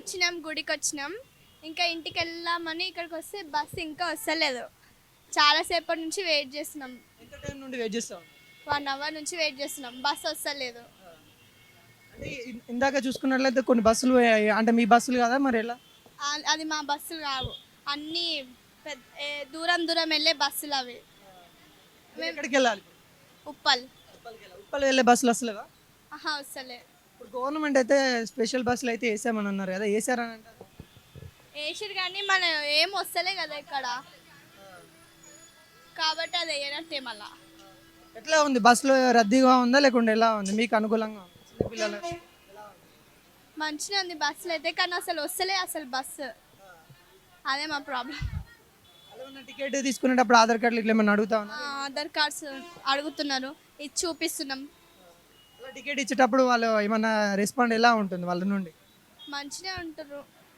వచ్చినాం, గుడికి వచ్చినాం. ఇంకా ఇంటికి వెళ్ళామని ఇక్కడికి వస్తే బస్సు ఇంకా వస్తలేదు. చాలాసేపటి నుంచి వెయిట్ చేస్తున్నాం. ఎంత టైం నుండి వెయిట్ చేస్తా ఉన్నారు? 1 అవర్ నుంచి వెయిట్ చేస్తున్నాం, బస్సు వస్తలేదు. అంటే ఇందాక చూసుకున్నట్లయితే కొన్ని బస్సులు అంటే మీ బస్సులు కదా మరి ఎలా? అది మా బస్సులు కావు, అన్నీ దూరం దూరం వెళ్ళే బస్సులు అవి. మీరు ఎక్కడికి వెళ్ళాలి? ఉప్పల్. ఉప్పల్ వెళ్ళే బస్సులు వస్తలేవా? ఆహా, వస్తలే. ఇప్పుడు గవర్నమెంట్ అయితే స్పెషల్ బస్సులు అయితే వేసామని అన్నారు కదా, వేసారని అంటారు. వేసారు కానీ మన ఏం వస్తలే కదా ఇక్కడ, కాబట్టి అది వేయనట్టే మళ్ళా. ఎట్లా ఉంది బస్సులో, రద్దీగా ఉందా లేకుంటే ఎలా ఉంది, మీకు అనుకూలంగా ఉందా? చిన్నపిల్లలు మంచిగా ఉంది బస్సులు అయితే, కానీ అసలు వస్తలే అసలు బస్సు. అదే మా ప్రాబ్లం. అలా ఉన్న టికెట్ తీసుకునేటప్పుడు ఆధార్ కార్డులు ఇట్లా ఏమైనా అడుగుతా ఉన్నా? ఆధార్ కార్డ్స్ అడుగుతున్నారు, ఇది చూపిస్తున్నాం. అలా టికెట్ ఇచ్చేటప్పుడు వాళ్ళు ఏమన్నా రెస్పాండ్ ఎలా ఉంటుంది వాళ్ళ నుండి? మంచిగా ఉంటారు.